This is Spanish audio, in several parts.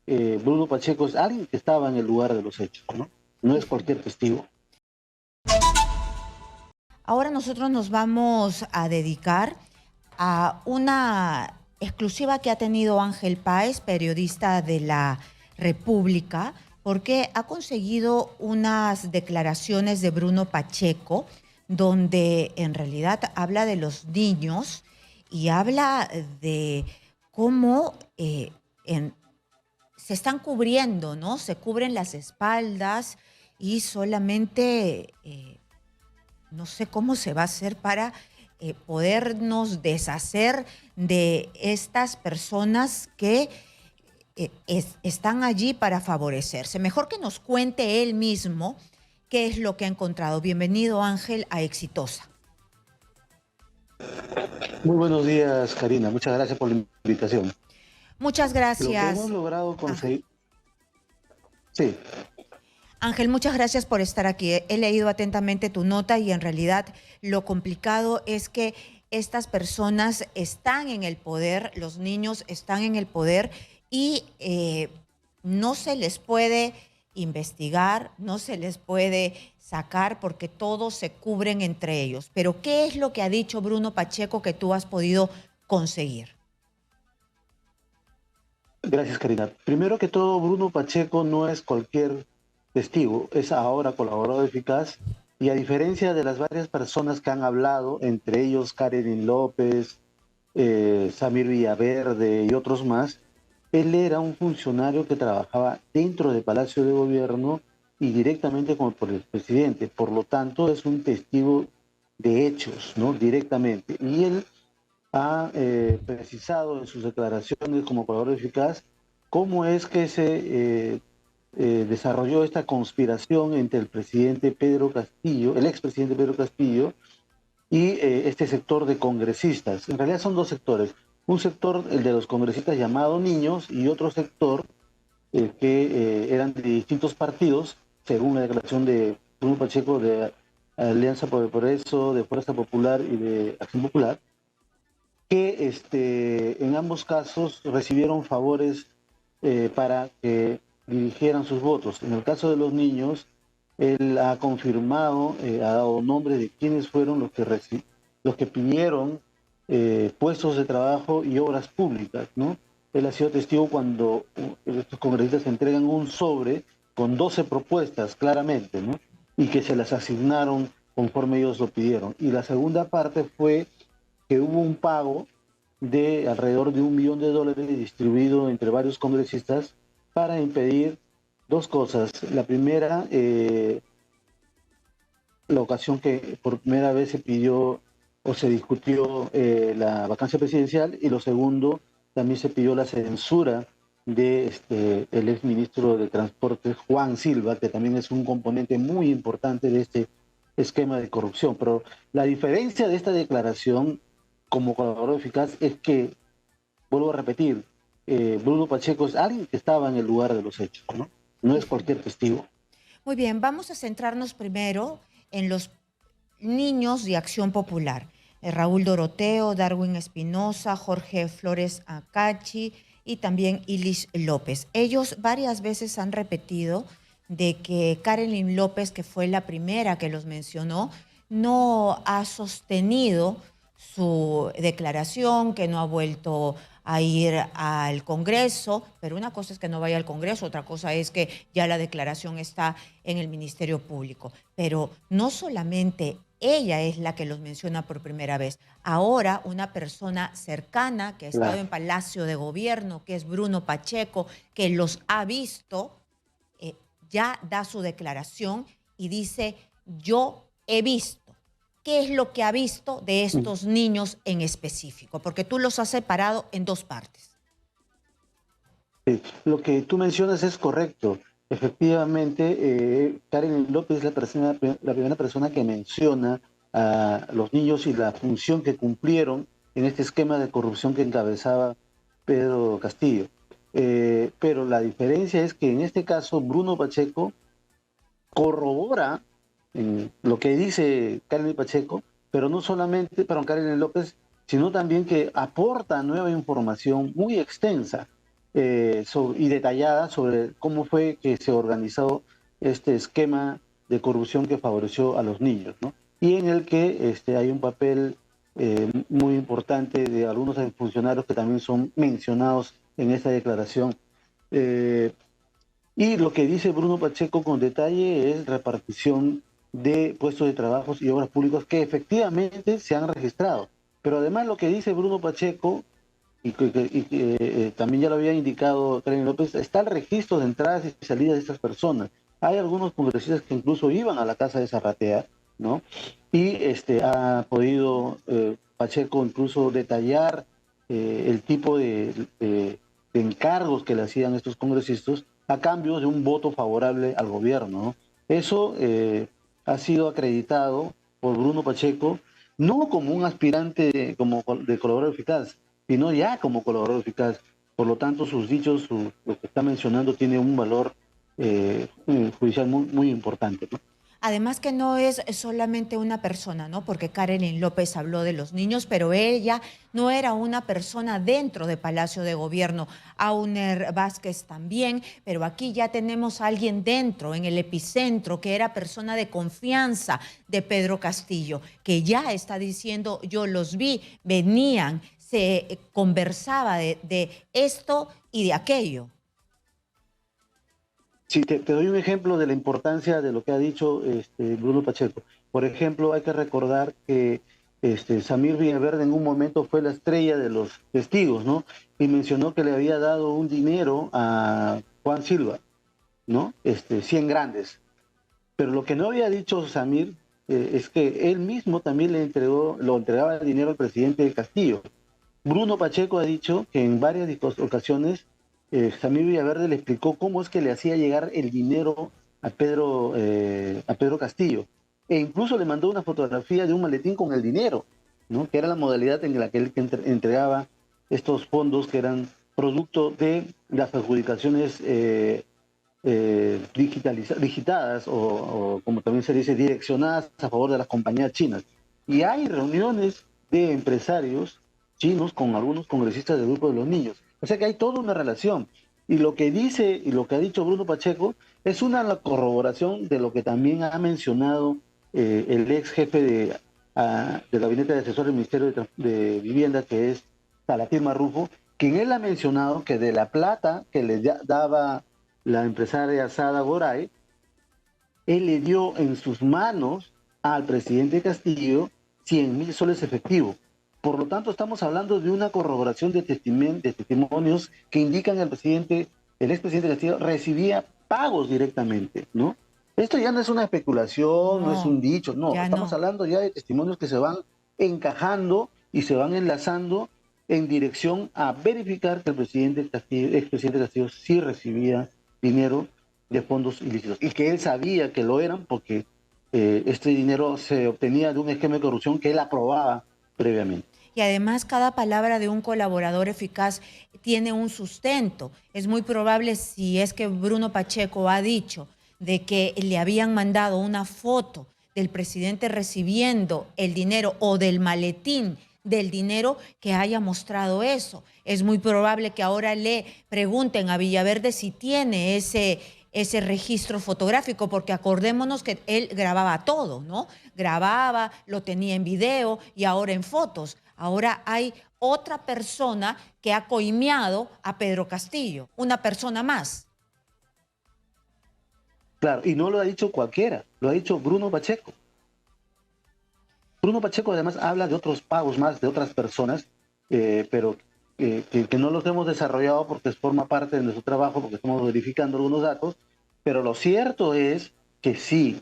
Bruno Pacheco es alguien que estaba en el lugar de los hechos, ¿no? No es cualquier testigo. Ahora nosotros nos vamos a dedicar a una exclusiva que ha tenido Ángel Páez, periodista de la República, porque ha conseguido unas declaraciones de Bruno Pacheco, donde en realidad habla de los niños y habla de cómo se están cubriendo, ¿no? Se cubren las espaldas y solamente no sé cómo se va a hacer para podernos deshacer de estas personas que están allí para favorecerse. Mejor que nos cuente él mismo qué es lo que ha encontrado. Bienvenido, Ángel, a Exitosa. Muy buenos días, Karina. Muchas gracias por la invitación. Muchas Lo que hemos gracias. logrado Ah, conseguir... Sí, Ángel, muchas gracias por estar aquí. He leído atentamente tu nota y en realidad lo complicado es que estas personas están en el poder, los niños están en el poder y no se les puede investigar, no se les puede sacar porque todos se cubren entre ellos. Pero ¿qué es lo que ha dicho Bruno Pacheco que tú has podido conseguir? gracias, Karina. Primero que todo, Bruno Pacheco no es cualquier testigo, es ahora colaborador eficaz y a diferencia de las varias personas que han hablado, entre ellos Karen López, Samir Villaverde y otros más, él era un funcionario que trabajaba dentro del Palacio de Gobierno y directamente por el presidente. Por lo tanto, es un testigo de hechos, ¿no? Directamente. Y él ha precisado en sus declaraciones como colaborador eficaz cómo es que se desarrolló esta conspiración entre el presidente Pedro Castillo, el expresidente Pedro Castillo, y este sector de congresistas. En realidad son dos sectores. Un sector, el de los congresistas llamado niños, y otro sector que eran de distintos partidos, según la declaración de Bruno Pacheco de Alianza por el Progreso, de Fuerza Popular y de Acción Popular, que en ambos casos recibieron favores para que dirigieran sus votos. En el caso de los niños, él ha confirmado, ha dado nombre de quiénes fueron los que pidieron puestos de trabajo y obras públicas, ¿no? Él ha sido testigo cuando estos congresistas entregan un sobre con 12 propuestas, claramente, ¿no? Y que se las asignaron conforme ellos lo pidieron. Y la segunda parte fue que hubo un pago de alrededor de $1 millón distribuido entre varios congresistas para impedir dos cosas. La primera, la ocasión que por primera vez se pidió o se discutió la vacancia presidencial, y lo segundo, también se pidió la censura de el exministro de Transportes, Juan Silva, que también es un componente muy importante de este esquema de corrupción. Pero la diferencia de esta declaración como colaborador eficaz es que, vuelvo a repetir, Bruno Pacheco es alguien que estaba en el lugar de los hechos, ¿no? No es cualquier testigo. Muy bien, vamos a centrarnos primero en los niños de Acción Popular. Raúl Doroteo, Darwin Espinosa, Jorge Flores Acachi y también Ilis López. Ellos varias veces han repetido de que Karelin López, que fue la primera que los mencionó, no ha sostenido su declaración, que no ha vuelto a ir al Congreso, pero una cosa es que no vaya al Congreso, otra cosa es que ya la declaración está en el Ministerio Público. Pero no solamente ella es la que los menciona por primera vez. Ahora una persona cercana que ha estado Claro. en Palacio de Gobierno, que es Bruno Pacheco, que los ha visto, eh, ya da su declaración y dice, yo he visto. ¿Qué es lo que ha visto de estos niños en específico? Porque tú los has separado en dos partes. Sí, lo que tú mencionas es correcto. Efectivamente, Karen López es la primera persona que menciona a los niños y la función que cumplieron en este esquema de corrupción que encabezaba Pedro Castillo. Pero la diferencia es que en este caso Bruno Pacheco corrobora lo que dice Karen Pacheco, pero no solamente para Karen López, sino también que aporta nueva información muy extensa. y detallada sobre cómo fue que se organizó este esquema de corrupción que favoreció a los niños, ¿no? Y en el que hay un papel muy importante de algunos funcionarios que también son mencionados en esta declaración. Eh, y lo que dice Bruno Pacheco con detalle es repartición de puestos de trabajo y obras públicas que efectivamente se han registrado. Pero además lo que dice Bruno Pacheco, y que también ya lo había indicado Karen López, está el registro de entradas y salidas de estas personas. Hay algunos congresistas que incluso iban a la casa de Zarratea, ¿no? Y ha podido Pacheco incluso detallar el tipo de encargos que le hacían estos congresistas a cambio de un voto favorable al gobierno, ¿no? Eso ha sido acreditado por Bruno Pacheco, no como un aspirante de colaborador eficaz, sino ya como colaborador eficaz. Por lo tanto, sus dichos, lo que está mencionando, tiene un valor judicial muy, muy importante, ¿no? Además que no es solamente una persona, ¿no? Porque Karen López habló de los niños, pero ella no era una persona dentro de Palacio de Gobierno. Auner Vázquez también, pero aquí ya tenemos a alguien dentro, en el epicentro, que era persona de confianza de Pedro Castillo, que ya está diciendo, yo los vi, venían, se conversaba de esto y de aquello. Sí, te doy un ejemplo de la importancia de lo que ha dicho Bruno Pacheco. Por ejemplo, hay que recordar que Samir Villaverde en un momento fue la estrella de los testigos, ¿no? Y mencionó que le había dado un dinero a Juan Silva, ¿no? 100 grandes. Pero lo que no había dicho Samir es que él mismo también lo entregaba el dinero al presidente Castillo. Bruno Pacheco ha dicho que en varias ocasiones Samir Villaverde le explicó cómo es que le hacía llegar el dinero a Pedro Castillo. E incluso le mandó una fotografía de un maletín con el dinero, ¿no? Que era la modalidad en la que él entregaba estos fondos que eran producto de las adjudicaciones digitadas o, como también se dice, direccionadas a favor de las compañías chinas. Y hay reuniones de empresarios chinos con algunos congresistas del grupo de los niños. O sea que hay toda una relación. Y lo que dice y lo que ha dicho Bruno Pacheco es una corroboración de lo que también ha mencionado el ex jefe del gabinete de asesores del Ministerio de Vivienda, que es Salatín Marrufo, quien él ha mencionado que de la plata que le daba la empresaria Sada Goray, él le dio en sus manos al presidente Castillo 100.000 soles efectivos. Por lo tanto, estamos hablando de una corroboración de testimonios que indican que el expresidente Castillo recibía pagos directamente, ¿no? Esto ya no es una especulación, no es No, un dicho, no. ya Estamos no. hablando ya de testimonios que se van encajando y se van enlazando en dirección a verificar que el expresidente Castillo sí recibía dinero de fondos ilícitos y que él sabía que lo eran porque este dinero se obtenía de un esquema de corrupción que él aprobaba previamente. Y además cada palabra de un colaborador eficaz tiene un sustento. Es muy probable, si es que Bruno Pacheco ha dicho de que le habían mandado una foto del presidente recibiendo el dinero o del maletín del dinero, que haya mostrado eso. Es muy probable que ahora le pregunten a Villaverde si tiene ese registro fotográfico, porque acordémonos que él grababa todo, ¿no? Grababa, lo tenía en video y ahora en fotos. Ahora hay otra persona que ha coimeado a Pedro Castillo, una persona más. Claro, y no lo ha dicho cualquiera, lo ha dicho Bruno Pacheco. Bruno Pacheco además habla de otros pagos más de otras personas, pero que no los hemos desarrollado porque forma parte de nuestro trabajo, porque estamos verificando algunos datos, pero lo cierto es que sí,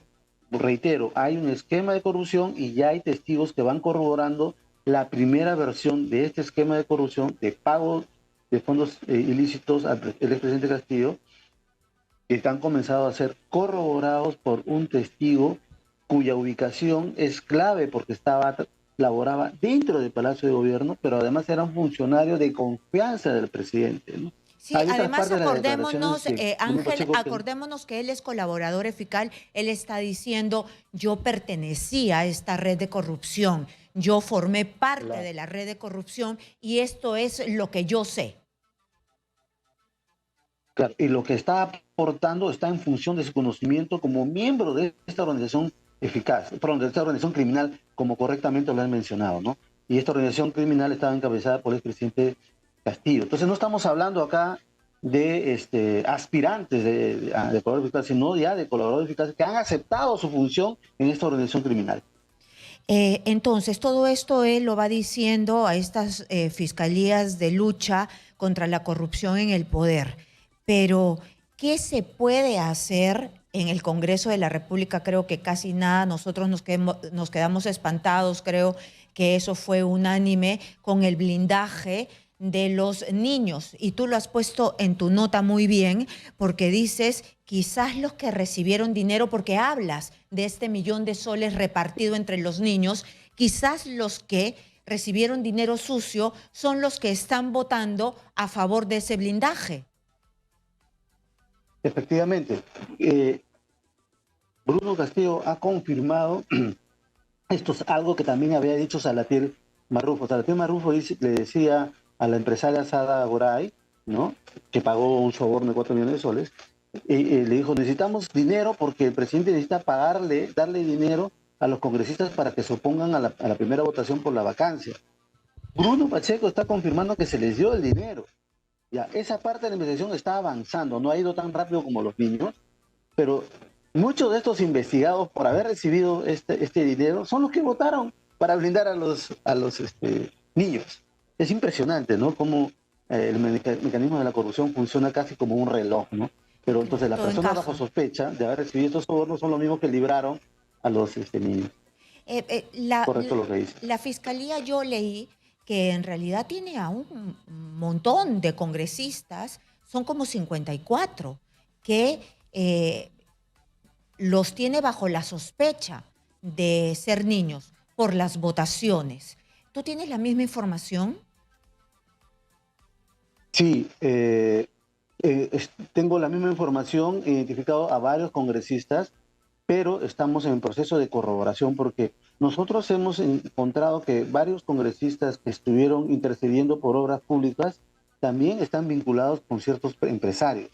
reitero, hay un esquema de corrupción y ya hay testigos que van corroborando la primera versión de este esquema de corrupción, de pago de fondos ilícitos al expresidente Castillo, que han comenzado a ser corroborados por un testigo cuya ubicación es clave porque laboraba dentro del Palacio de Gobierno, pero además era un funcionario de confianza del presidente, ¿no? Sí, Hay otras además partes de las declaraciones acordémonos, que Bruno Ángel, Pacheco que acordémonos que él es colaborador eficaz, él está diciendo, yo pertenecía a esta red de corrupción, yo formé parte la, de la red de corrupción y esto es lo que yo sé. Claro, y lo que está aportando está en función de su conocimiento como miembro de esta organización eficaz, perdón, de esta organización criminal, como correctamente lo han mencionado, ¿no? Y esta organización criminal estaba encabezada por el expresidente Castillo. Entonces no estamos hablando acá de aspirantes de colaboradores eficaces, sino ya de colaboradores eficaces que han aceptado su función en esta organización criminal. Entonces, todo esto él lo va diciendo a estas fiscalías de lucha contra la corrupción en el poder. Pero, ¿qué se puede hacer en el Congreso de la República? Creo que casi nada. Nosotros nos quedamos espantados, creo que eso fue unánime con el blindaje de los niños. Y tú lo has puesto en tu nota muy bien, porque dices, quizás los que recibieron dinero, porque hablas de este 1.000.000 de soles repartido entre los niños, quizás los que recibieron dinero sucio son los que están votando a favor de ese blindaje. Efectivamente, Bruno Castillo ha confirmado, esto es algo que también había dicho Salatiel Marrufo. Salatiel Marrufo le decía a la empresaria Sada Goray, ¿no?, que pagó un soborno de 4 millones de soles, le dijo, necesitamos dinero porque el presidente necesita darle dinero a los congresistas para que se opongan a la primera votación por la vacancia. Bruno Pacheco está confirmando que se les dio el dinero. Ya, esa parte de la investigación está avanzando, no ha ido tan rápido como los niños, pero muchos de estos investigados por haber recibido este dinero son los que votaron para blindar a los niños. Es impresionante, ¿no? Cómo el mecanismo de la corrupción funciona casi como un reloj, ¿no? Pero entonces las Todo personas encaja. bajo sospecha de haber recibido estos sobornos son los mismos que libraron a los niños. Eh, eh, la, Correcto lo que dice. la fiscalía, yo leí que en realidad tiene a un montón de congresistas, son como 54, que los tiene bajo la sospecha de ser niños por las votaciones. ¿Tú tienes la misma información? Sí, tengo la misma información, he identificado a varios congresistas, pero estamos en proceso de corroboración porque nosotros hemos encontrado que varios congresistas que estuvieron intercediendo por obras públicas también están vinculados con ciertos empresarios.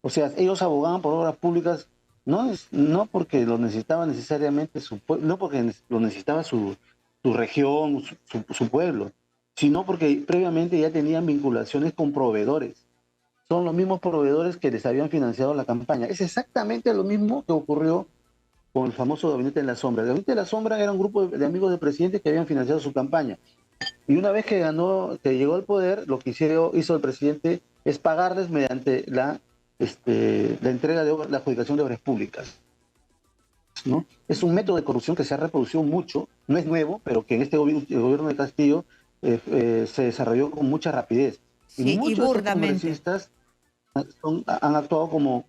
O sea, ellos abogaban por obras públicas no porque lo necesitaba necesariamente no porque lo necesitaba su región, su pueblo, sino porque previamente ya tenían vinculaciones con proveedores. Son los mismos proveedores que les habían financiado la campaña. Es exactamente lo mismo que ocurrió con el famoso Gabinete de la Sombra. El Gabinete de la Sombra era un grupo de amigos del presidente que habían financiado su campaña. Y una vez que llegó al poder, lo que hizo el presidente es pagarles mediante la entrega la adjudicación de obras públicas, ¿no? Es un método de corrupción que se ha reproducido mucho, no es nuevo, pero que en el gobierno de Castillo se desarrolló con mucha rapidez. Y Sí, y muchos de estos burdamente. congresistas han actuado como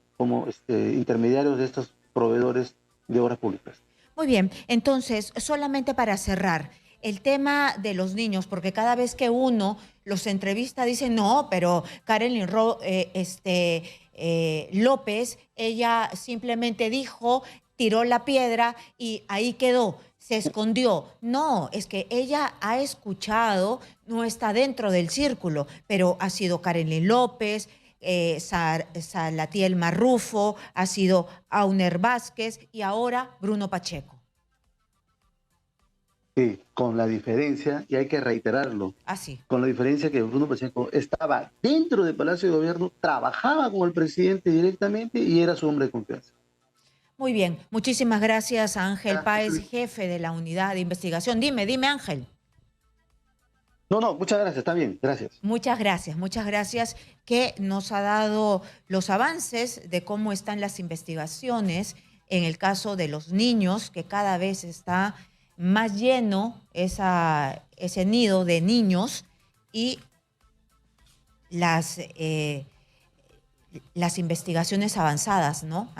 intermediarios de estos proveedores de obras públicas. Muy bien, entonces, solamente para cerrar, el tema de los niños, porque cada vez que uno los entrevista dicen, no, pero Karen López, ella simplemente dijo, tiró la piedra y ahí quedó, se escondió. No, es que ella ha escuchado, no está dentro del círculo, pero ha sido Karen López, Salatiel Marrufo, ha sido Auner Vázquez y ahora Bruno Pacheco. Sí, con la diferencia, y hay que reiterarlo, Así. con la diferencia que Bruno Pacheco estaba dentro del Palacio de Gobierno, trabajaba con el presidente directamente y era su hombre de confianza. Muy bien, muchísimas gracias a Ángel Ya, Páez, jefe de la unidad de investigación. Dime Ángel. no, muchas gracias, está bien, gracias. Muchas gracias que nos ha dado los avances de cómo están las investigaciones en el caso de los niños, que cada vez está más lleno ese nido de niños y las investigaciones avanzadas, ¿no?